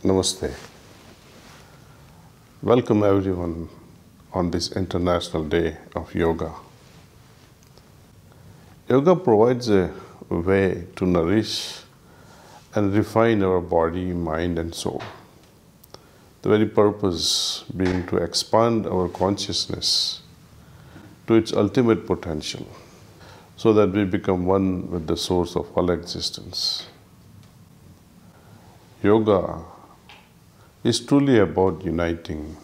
Namaste. Welcome everyone on this International Day of Yoga. Yoga provides a way to nourish and refine our body, mind and soul. The very purpose being to expand our consciousness to its ultimate potential so that we become one with the source of all existence. Yoga is truly about uniting.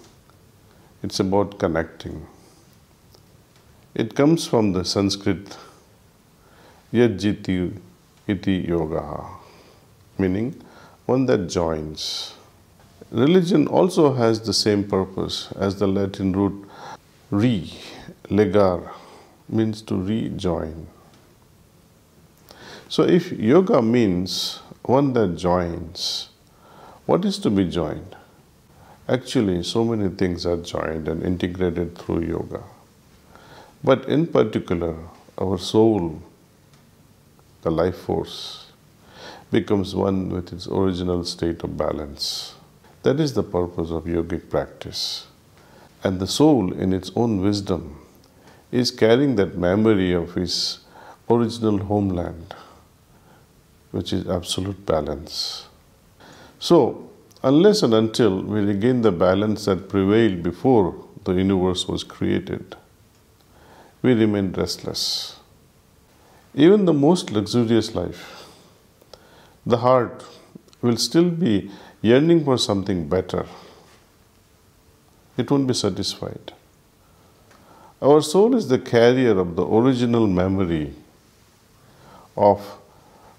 It's about connecting. It comes from the Sanskrit yajjiti iti yoga, meaning one that joins. Religion also has the same purpose as the Latin root legar, means to rejoin. So if yoga means one that joins, what is to be joined? Actually, so many things are joined and integrated through yoga. But in particular, our soul, the life force, becomes one with its original state of balance. That is the purpose of yogic practice. And the soul, in its own wisdom, is carrying that memory of its original homeland, which is absolute balance. So, unless and until we regain the balance that prevailed before the universe was created, we remain restless. Even the most luxurious life, the heart will still be yearning for something better. It won't be satisfied. Our soul is the carrier of the original memory of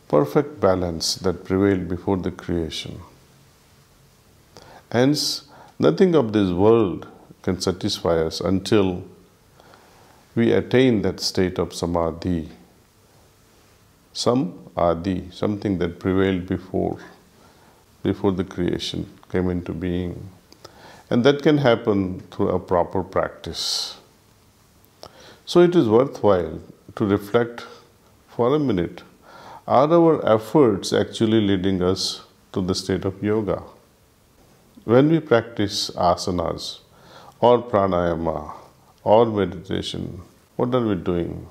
perfect balance that prevailed before the creation. Hence, nothing of this world can satisfy us until we attain that state of samadhi. Adi, something that prevailed before the creation came into being. And that can happen through a proper practice. So it is worthwhile to reflect for a minute. Are our efforts actually leading us to the state of yoga? When we practice asanas or pranayama or meditation, what are we doing?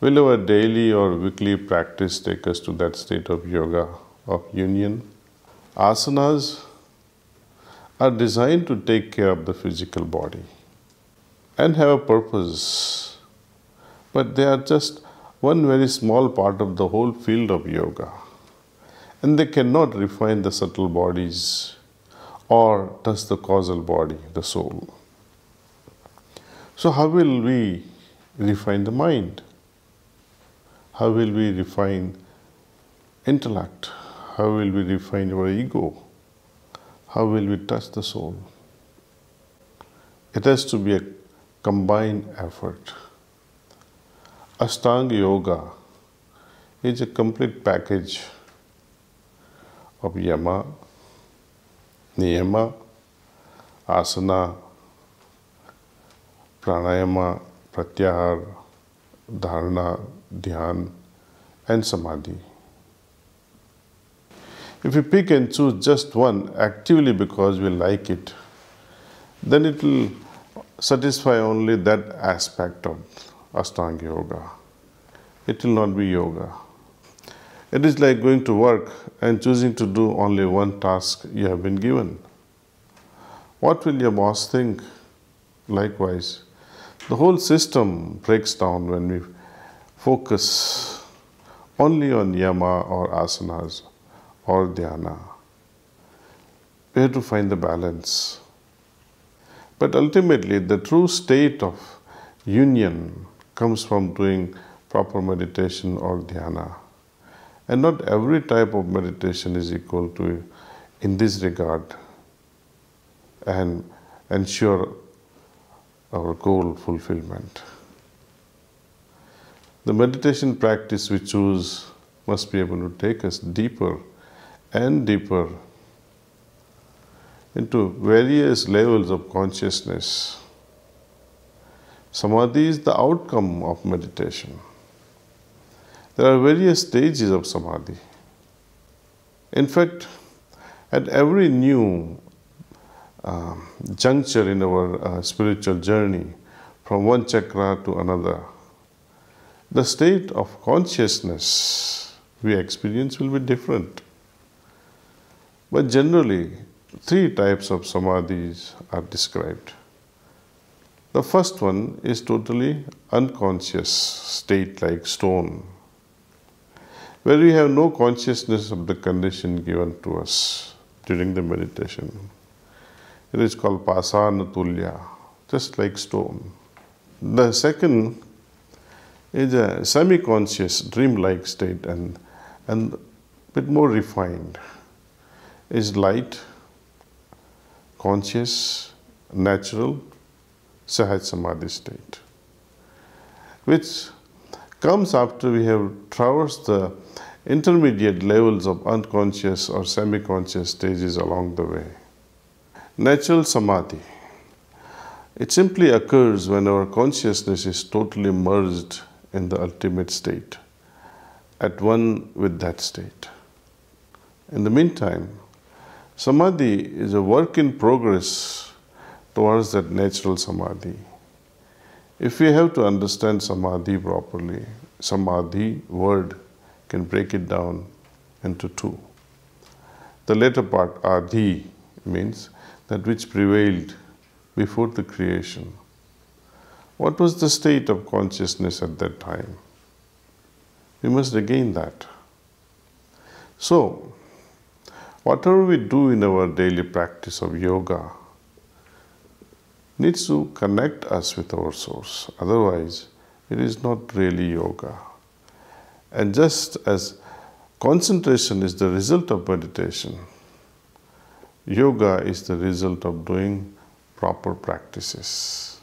Will our daily or weekly practice take us to that state of yoga, of union? Asanas are designed to take care of the physical body and have a purpose, but they are just one very small part of the whole field of yoga, and they cannot refine the subtle bodies or touch the causal body, the soul. So how will we refine the mind? How will we refine intellect? How will we refine our ego? How will we touch the soul? It has to be a combined effort. Ashtanga yoga is a complete package of YAMA, NIYAMA, asana, pranayama, pratyahar, dharana, dhyan, and samadhi. If we pick and choose just one actively because we like it, then it will satisfy only that aspect of Ashtanga yoga. It will not be yoga. It is like going to work and choosing to do only one task you have been given. What will your boss think? Likewise, the whole system breaks down when we focus only on yama or asanas or dhyana. We have to find the balance. But ultimately, the true state of union comes from doing proper meditation or dhyana. And not every type of meditation is equal to, in this regard, and ensure our goal fulfillment. The meditation practice we choose must be able to take us deeper and deeper into various levels of consciousness. Samadhi is the outcome of meditation. There are various stages of samadhi. In fact, At every new juncture in our spiritual journey, from one chakra to another, the state of consciousness we experience will be different. But generally, three types of samadhis are described. The first one is totally unconscious state like stone, where we have no consciousness of the condition given to us during the meditation. It is called pasana tulya, just like stone. The second is a semi-conscious dream-like state and a bit more refined. Is light, conscious, natural, Sahaj Samadhi state, which comes after we have traversed the intermediate levels of unconscious or semi-conscious stages along the way. Natural Samadhi. It simply occurs when our consciousness is totally merged in the ultimate state, at one with that state. In the meantime, Samadhi is a work in progress towards that natural Samadhi. If we have to understand Samadhi properly, Samadhi word can break it down into two. The later part, Adi, means that which prevailed before the creation. What was the state of consciousness at that time? We must regain that. So, whatever we do in our daily practice of yoga needs to connect us with our source. Otherwise, it is not really yoga. And just as concentration is the result of meditation, yoga is the result of doing proper practices.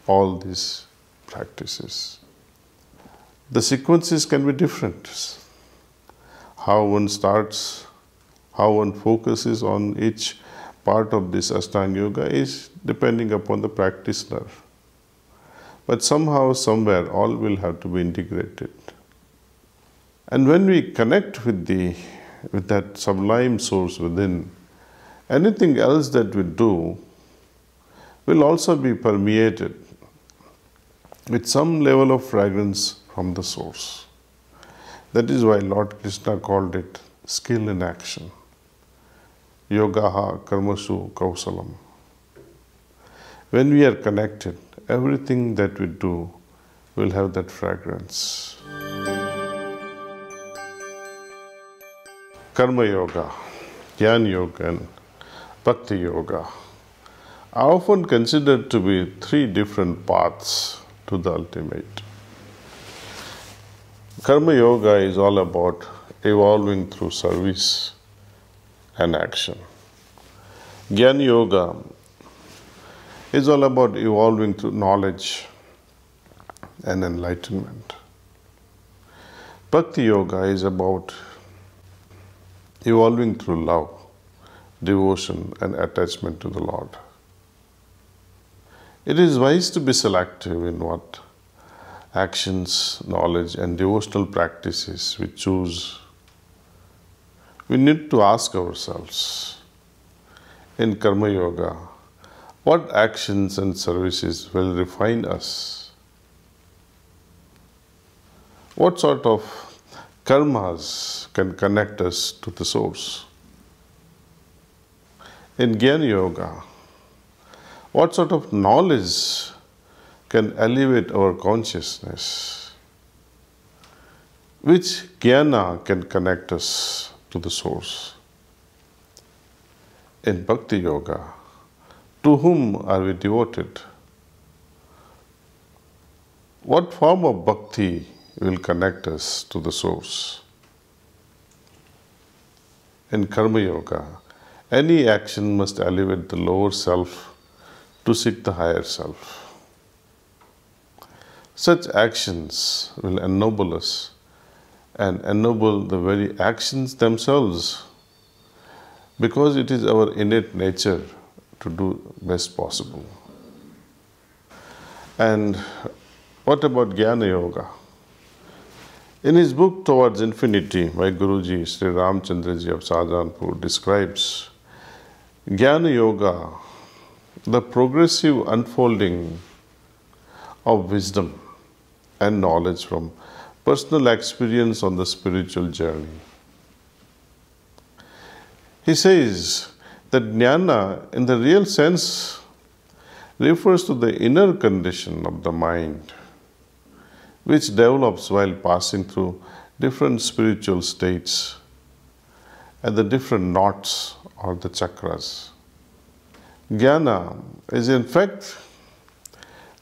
All these practices. The sequences can be different. How one starts, how one focuses on each part of this Ashtanga Yoga is depending upon the practitioner. But somehow, somewhere, all will have to be integrated. And when we connect with that sublime source within, anything else that we do will also be permeated with some level of fragrance from the source. That is why Lord Krishna called it skill in action. Yogaha karmasu kausalam. When we are connected, everything that we do will have that fragrance. Karma Yoga, Jnana Yoga and Bhakti Yoga are often considered to be three different paths to the ultimate. Karma Yoga is all about evolving through service and action. Jnana Yoga is all about evolving through knowledge and enlightenment. Bhakti Yoga is about evolving through love, devotion and attachment to the Lord. It is wise to be selective in what actions, knowledge and devotional practices we choose. We need to ask ourselves, in Karma Yoga, what actions and services will refine us? What sort of karmas can connect us to the source? In Jnana Yoga, what sort of knowledge can elevate our consciousness? Which Jnana can connect us to the source? In Bhakti Yoga, to whom are we devoted? What form of bhakti will connect us to the source? In Karma Yoga, any action must elevate the lower self to seek the higher self. Such actions will ennoble us and ennoble the very actions themselves, because it is our innate nature to do best possible. And what about Jnana Yoga? In his book Towards Infinity, my Guruji, Sri Ramchandraji of Shahjahanpur, describes Jnana Yoga, the progressive unfolding of wisdom and knowledge from personal experience on the spiritual journey. He says that jnana, in the real sense, refers to the inner condition of the mind, which develops while passing through different spiritual states at the different knots or the chakras. Jnana is in fact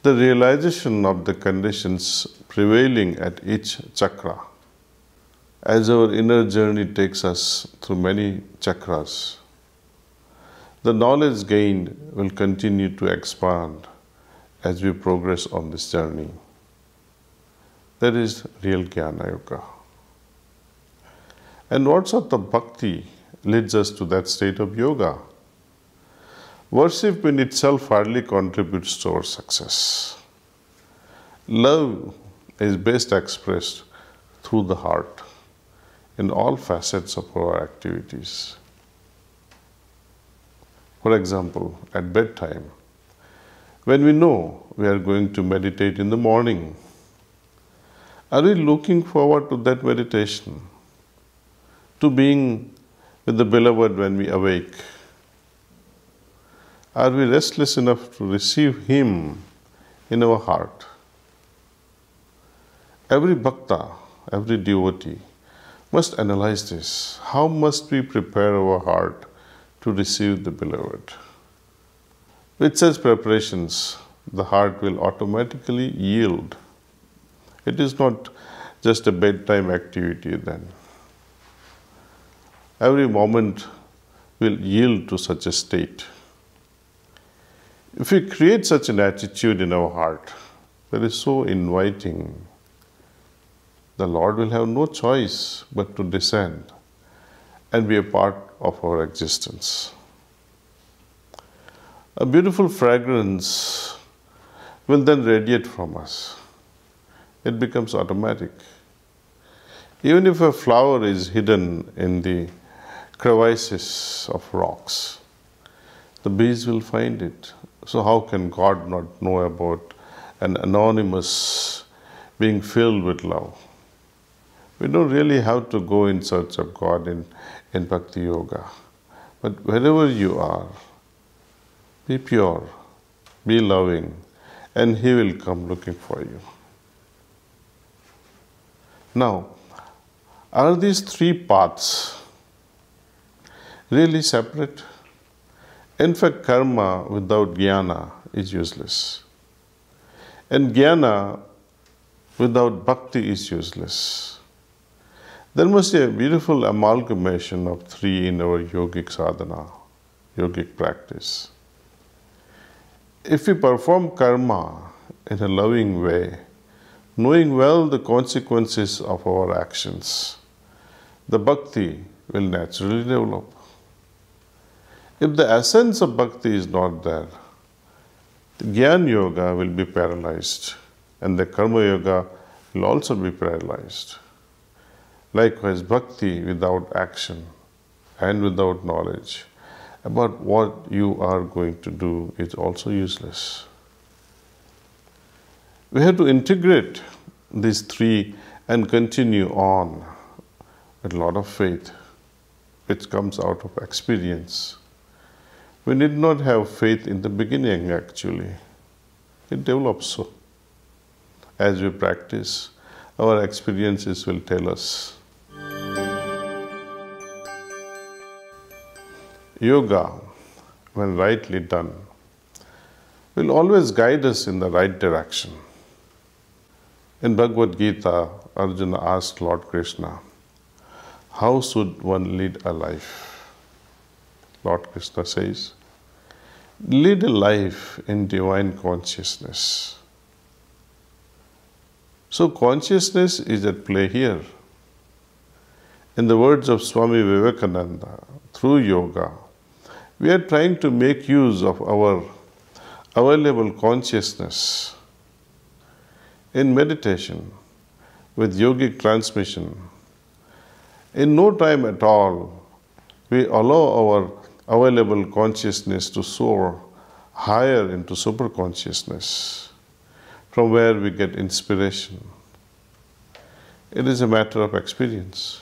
the realization of the conditions prevailing at each chakra. As our inner journey takes us through many chakras, the knowledge gained will continue to expand as we progress on this journey. That is real Jnana Yoga. And what sort of bhakti leads us to that state of yoga? Worship in itself hardly contributes to our success. Love is best expressed through the heart in all facets of our activities. For example, at bedtime, when we know we are going to meditate in the morning, are we looking forward to that meditation, to being with the beloved when we awake? Are we restless enough to receive him in our heart? Every bhakta, every devotee must analyze this. How must we prepare our heart to receive the beloved? With such preparations, the heart will automatically yield. It is not just a bedtime activity then. Every moment will yield to such a state. If we create such an attitude in our heart that is so inviting, the Lord will have no choice but to descend and be a part of our existence. A beautiful fragrance will then radiate from us. It becomes automatic. Even if a flower is hidden in the crevices of rocks, the bees will find it. So how can God not know about an anonymous being filled with love? We don't really have to go in search of God in Bhakti Yoga. But wherever you are, be pure, be loving, and He will come looking for you. Now, are these three paths really separate? In fact, karma without jnana is useless. And jnana without bhakti is useless. There must be a beautiful amalgamation of three in our yogic sadhana, yogic practice. If we perform karma in a loving way, knowing well the consequences of our actions, the bhakti will naturally develop. If the essence of bhakti is not there, the jnana yoga will be paralyzed and the karma yoga will also be paralyzed. Likewise, bhakti without action and without knowledge about what you are going to do is also useless. We have to integrate these three and continue on with a lot of faith, which comes out of experience. We need not have faith in the beginning actually. It develops so. As we practice, our experiences will tell us. Yoga, when rightly done, will always guide us in the right direction. In Bhagavad Gita, Arjuna asked Lord Krishna, how should one lead a life? Lord Krishna says, lead a life in divine consciousness. So consciousness is at play here. In the words of Swami Vivekananda, through yoga, we are trying to make use of our available consciousness. In meditation, with yogic transmission, in no time at all, we allow our available consciousness to soar higher into superconsciousness, from where we get inspiration. It is a matter of experience.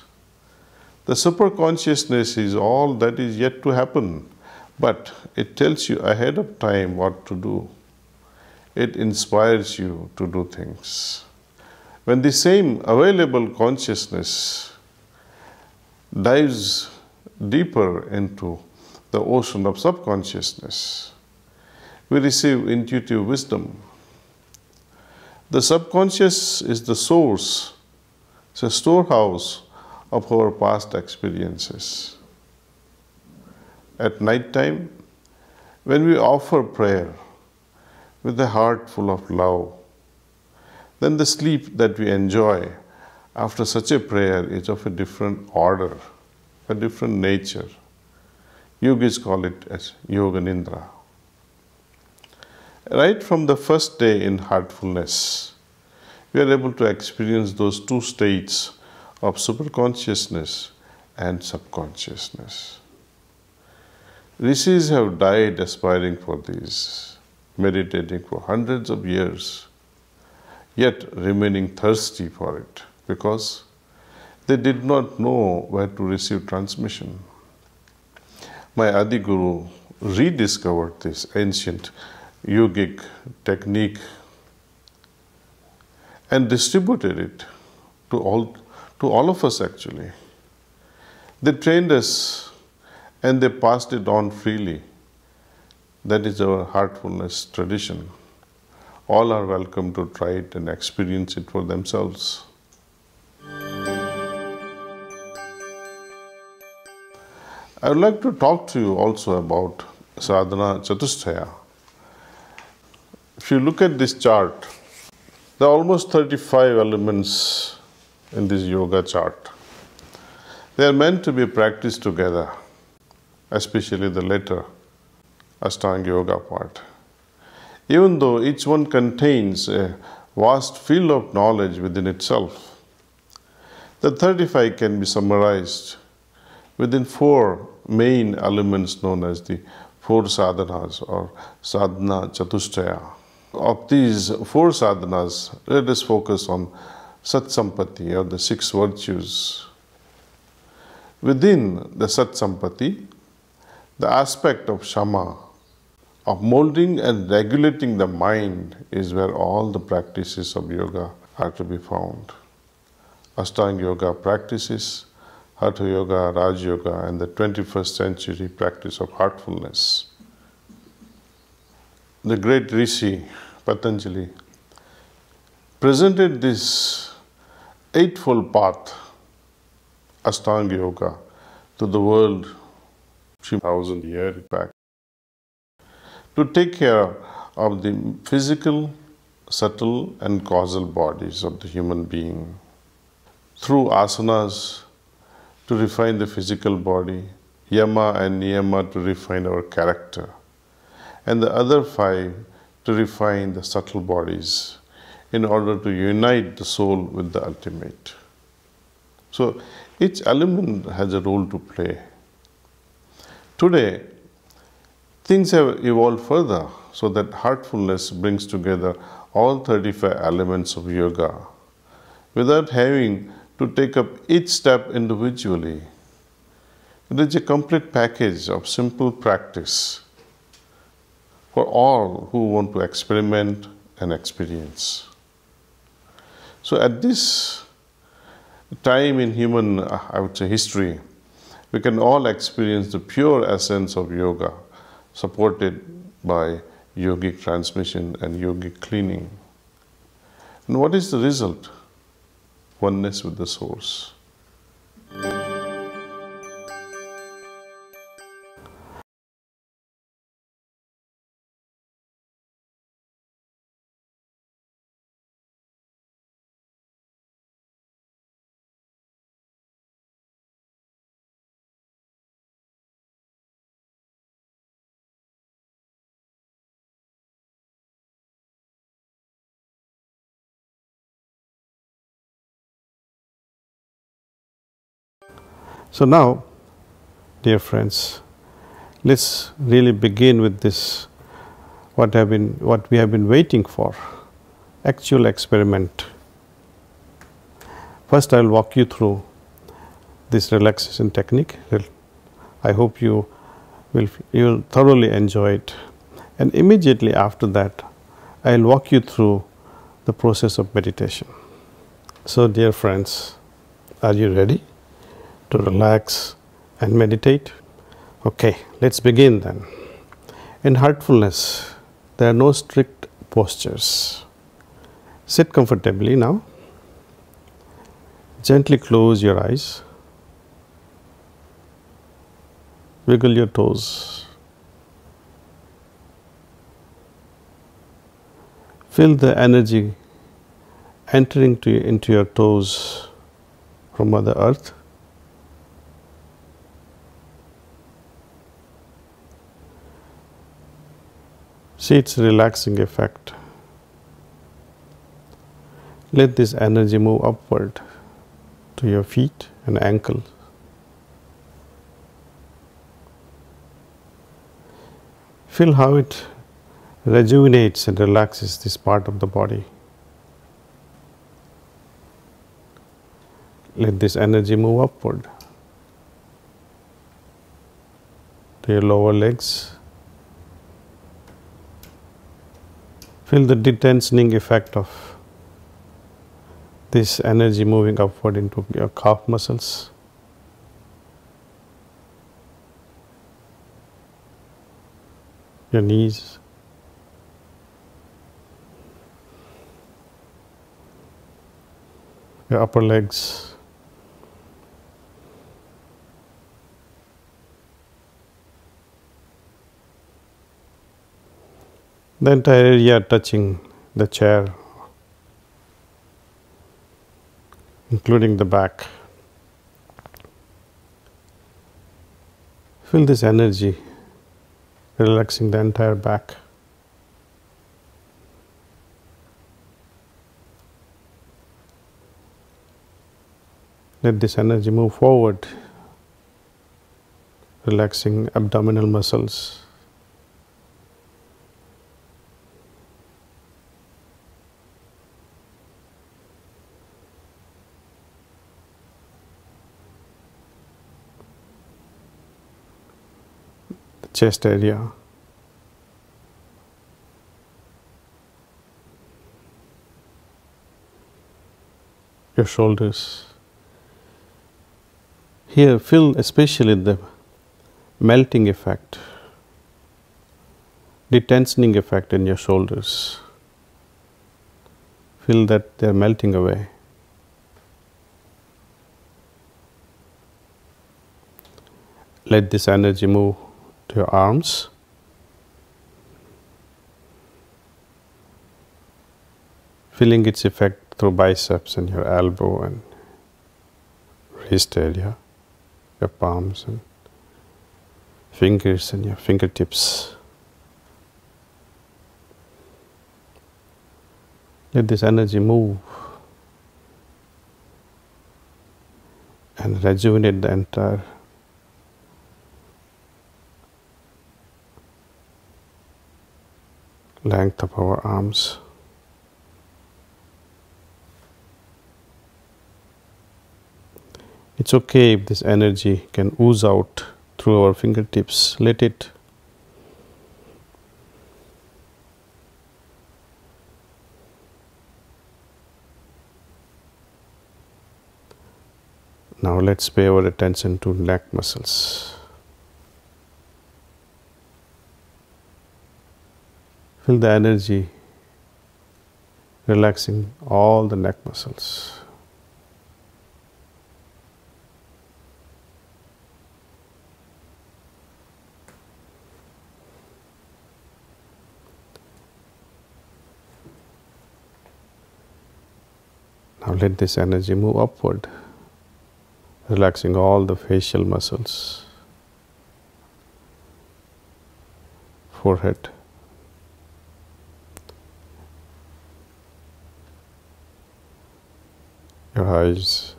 The superconsciousness is all that is yet to happen, but it tells you ahead of time what to do. It inspires you to do things. When the same available consciousness dives deeper into the ocean of subconsciousness, we receive intuitive wisdom. The subconscious is the source, it's a storehouse of our past experiences. At night time, when we offer prayer with a heart full of love, then the sleep that we enjoy after such a prayer is of a different order, a different nature. Yogis call it as Yoga Nindra. Right from the first day in heartfulness, we are able to experience those two states of superconsciousness and subconsciousness. Rishis have died aspiring for these, meditating for hundreds of years, yet remaining thirsty for it, because they did not know where to receive transmission. My Adi Guru rediscovered this ancient yogic technique and distributed it to all of us actually. They trained us and they passed it on freely. That is our heartfulness tradition. All are welcome to try it and experience it for themselves. I would like to talk to you also about sadhana chatusthaya. If you look at this chart, there are almost 35 elements in this yoga chart. They are meant to be practiced together, especially the later Ashtanga yoga part. Even though each one contains a vast field of knowledge within itself, the 35 can be summarized within 4 main elements known as the 4 sadhanas or sadhana chatusthaya. Of these 4 sadhanas, let us focus on Satsampati or the 6 virtues. Within the Satsampati, the aspect of Shama, of molding and regulating the mind, is where all the practices of yoga are to be found. Ashtanga yoga practices, Hatha yoga, Raj yoga, and the 21st century practice of heartfulness. The great Rishi Patanjali presented this eightfold path, Ashtanga yoga, to the world 3,000 years back, to take care of the physical, subtle, and causal bodies of the human being. Through asanas, to refine the physical body, yama and niyama to refine our character, and the other 5 to refine the subtle bodies in order to unite the soul with the ultimate. So each element has a role to play. Today, things have evolved further so that heartfulness brings together all 35 elements of yoga without having to take up each step individually. It is a complete package of simple practice for all who want to experiment and experience. So at this time in human, I would say, history, we can all experience the pure essence of yoga, supported by yogic transmission and yogic cleaning. And what is the result? Oneness with the source. So now, dear friends, let's really begin with this, what we have been waiting for, actual experiment. First, I will walk you through this relaxation technique. I hope you will thoroughly enjoy it. And immediately after that, I will walk you through the process of meditation. So, dear friends, are you ready to relax and meditate? Okay, let's begin then. In heartfulness, there are no strict postures. Sit comfortably now. Gently close your eyes. Wiggle your toes. Feel the energy entering into your toes from Mother Earth. See its relaxing effect. Let this energy move upward to your feet and ankles. Feel how it rejuvenates and relaxes this part of the body. Let this energy move upward to your lower legs. Feel the detensioning effect of this energy moving upward into your calf muscles. Your knees. Your upper legs. The entire area touching the chair, including the back. Feel this energy relaxing the entire back. Let this energy move forward, relaxing abdominal muscles. Chest area. Your shoulders. Here, feel especially the melting effect, detensioning effect in your shoulders. Feel that they are melting away. Let this energy move to your arms. Feeling its effect through biceps and your elbow and wrist area, your palms and fingers and your fingertips. Let this energy move and rejuvenate the entire length of our arms. It's okay if this energy can ooze out through our fingertips. Let it. Now let's pay our attention to neck muscles. Feel the energy relaxing all the neck muscles. Now let this energy move upward, relaxing all the facial muscles, forehead, your eyes,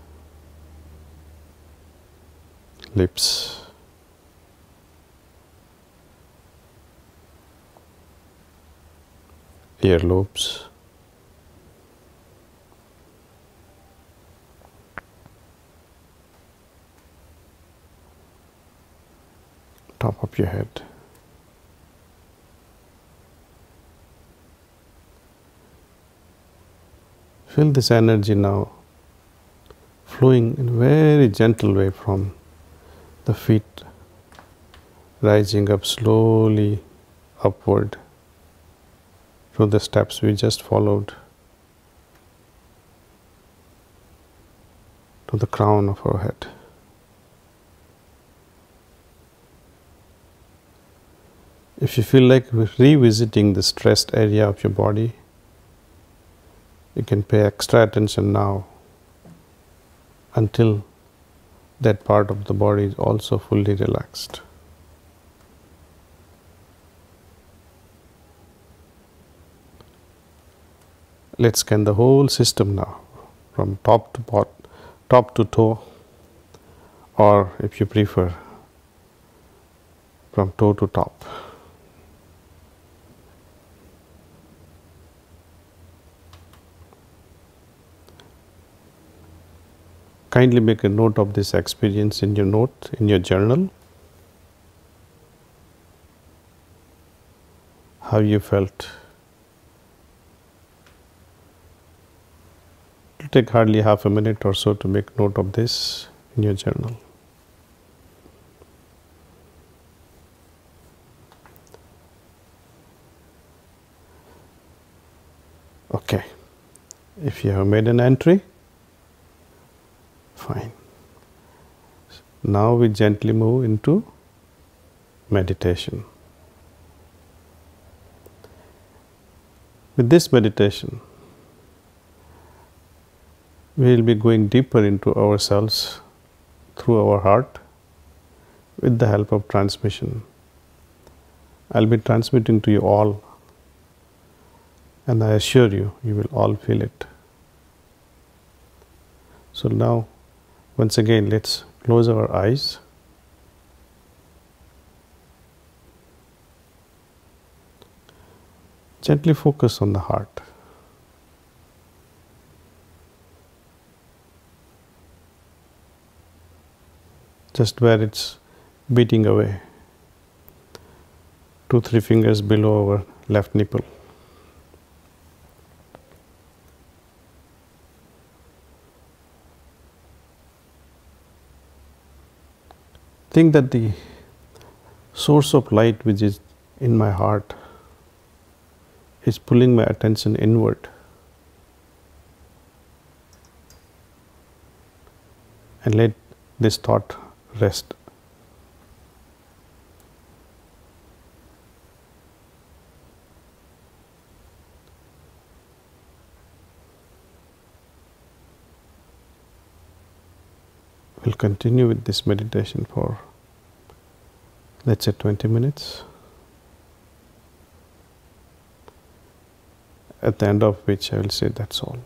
lips, earlobes, top of your head. Feel this energy now flowing in a very gentle way from the feet, rising up slowly upward through the steps we just followed to the crown of our head. If you feel like revisiting the stressed area of your body, you can pay extra attention now until that part of the body is also fully relaxed. Let's scan the whole system now, from top to toe, or if you prefer, from toe to top. Kindly make a note of this experience in your journal. How you felt. It will take hardly half a minute or so to make note of this in your journal. Okay. If you have made an entry, fine. Now we gently move into meditation. With this meditation, we will be going deeper into ourselves through our heart with the help of transmission. I will be transmitting to you all, and I assure you, you will all feel it. So now, once again, let's close our eyes. Gently focus on the heart. Just where it's beating away, 2-3 fingers below our left nipple. Think that the source of light which is in my heart is pulling my attention inward, and let this thought rest. We'll continue with this meditation for, let's say, 20 minutes, at the end of which I will say that's all.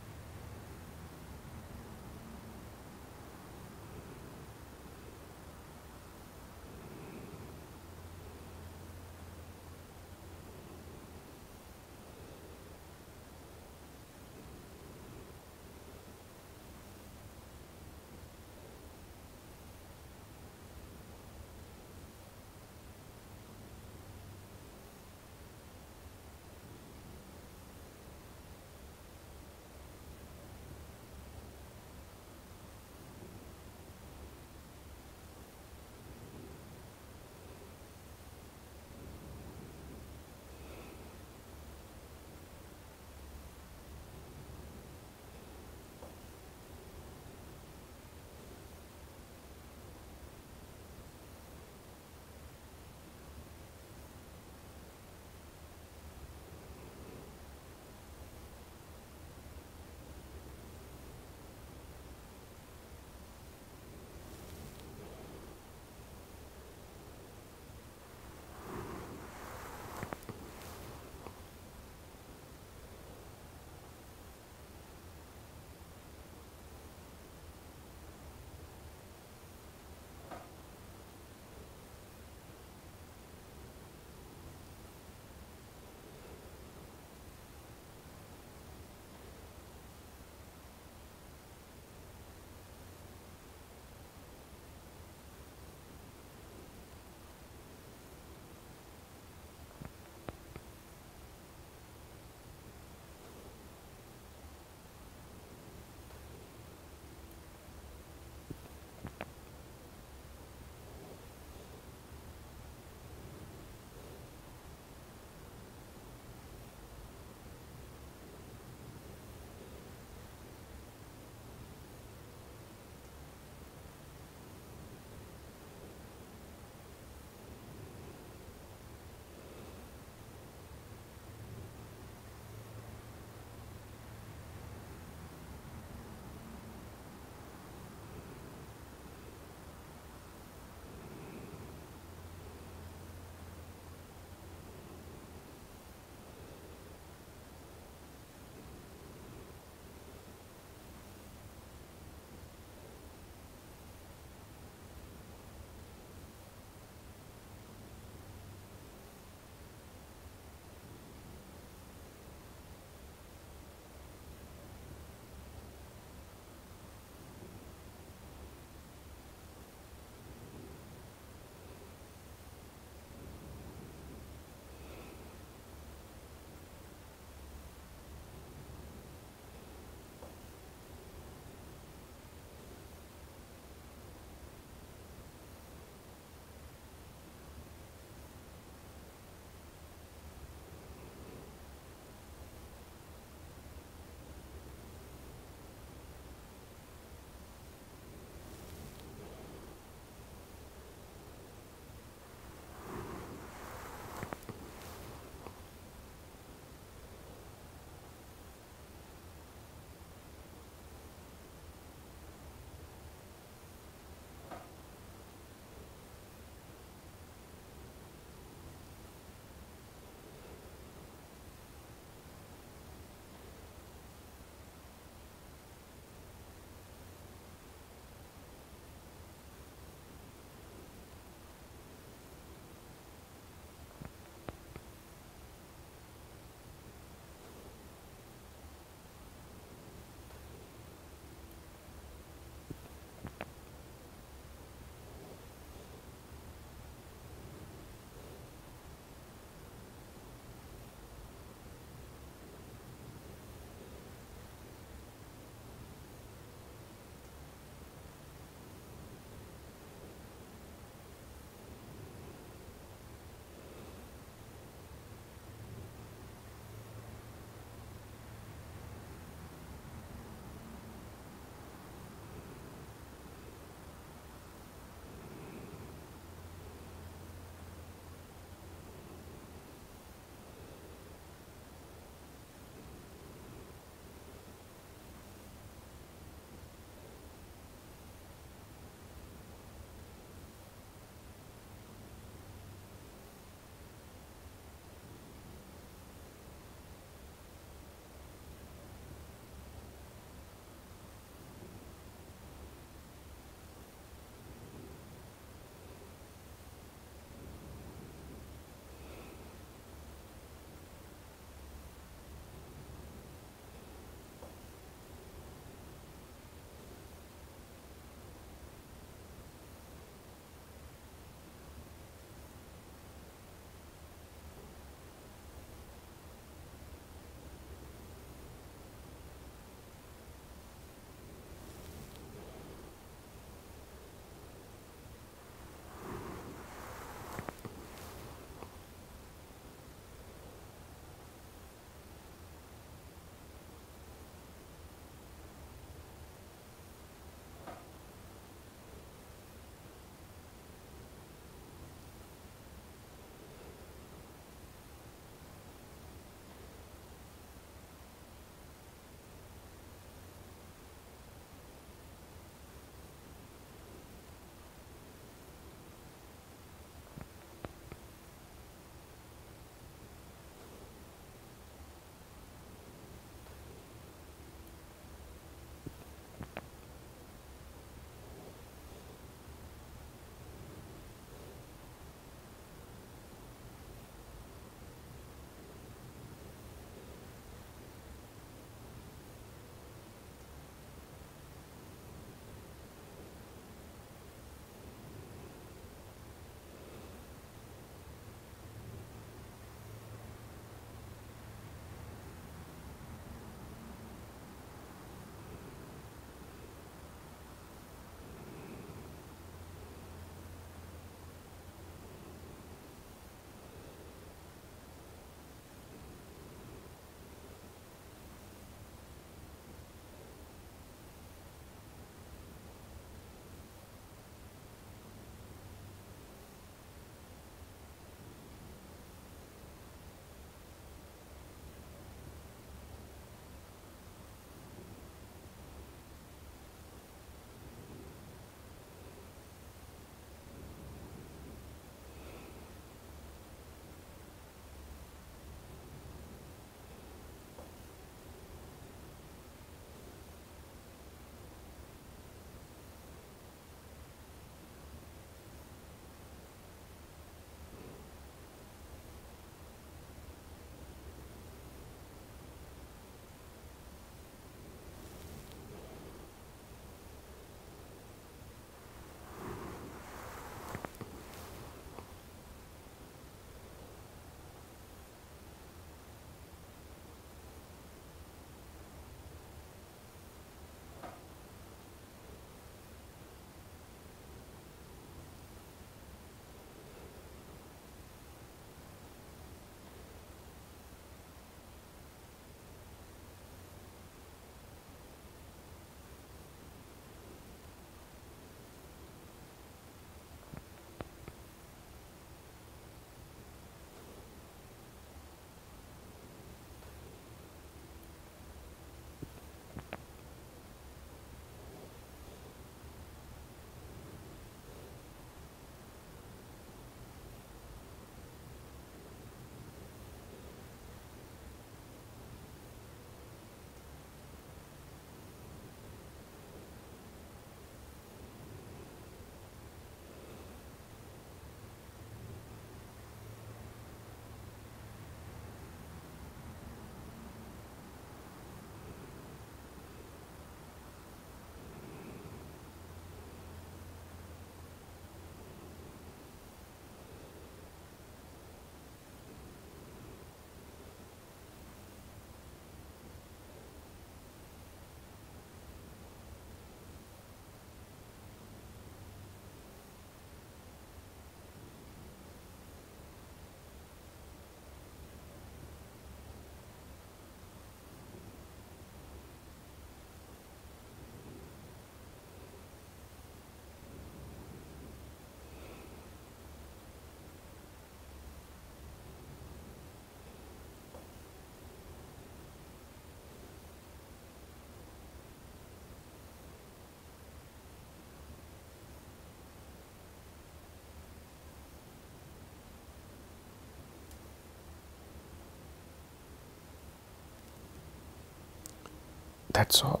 That's all.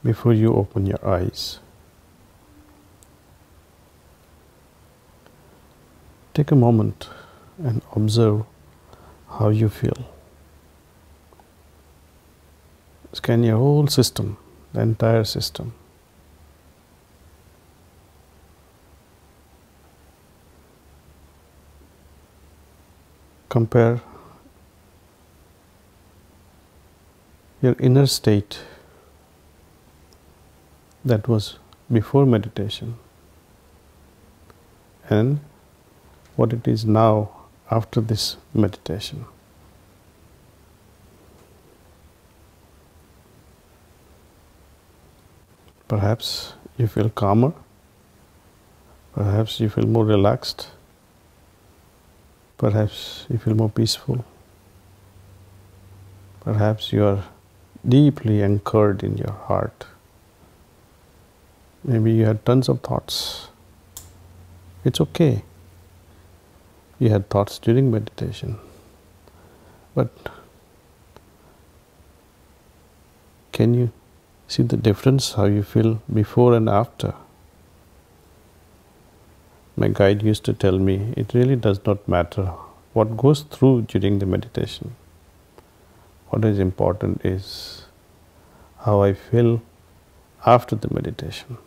Before you open your eyes, take a moment and observe how you feel. Scan your whole system, the entire system. Compare your inner state that was before meditation and what it is now after this meditation. Perhaps you feel calmer, perhaps you feel more relaxed, perhaps you feel more peaceful, perhaps you are deeply anchored in your heart. Maybe you had tons of thoughts. It's okay. You had thoughts during meditation, but can you see the difference, how you feel before and after? My guide used to tell me, it really does not matter what goes through during the meditation. What is important is how I feel after the meditation.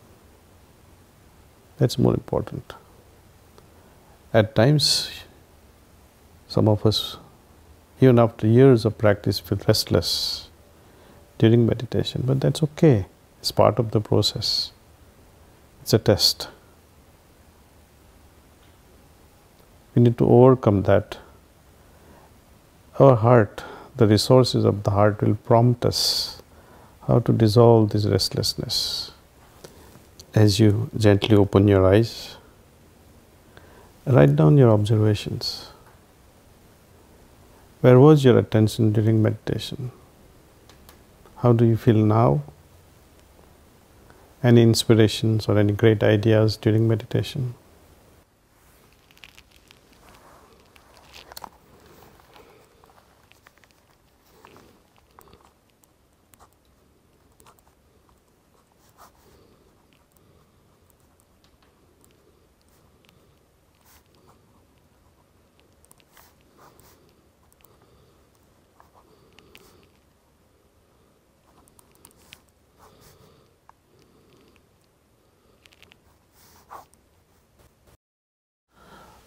That's more important. At times, some of us, even after years of practice, feel restless during meditation, but that's okay. It's part of the process. It's a test. We need to overcome that. Our heart, the resources of the heart will prompt us how to dissolve this restlessness. As you gently open your eyes, write down your observations. Where was your attention during meditation? How do you feel now? Any inspirations or any great ideas during meditation?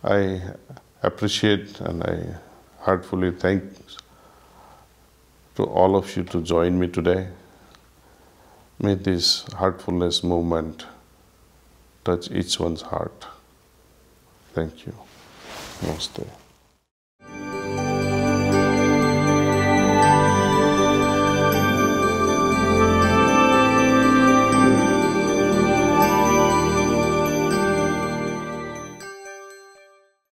I appreciate and I heartfully thank to all of you to join me today. May this heartfulness movement touch each one's heart. Thank you. Namaste.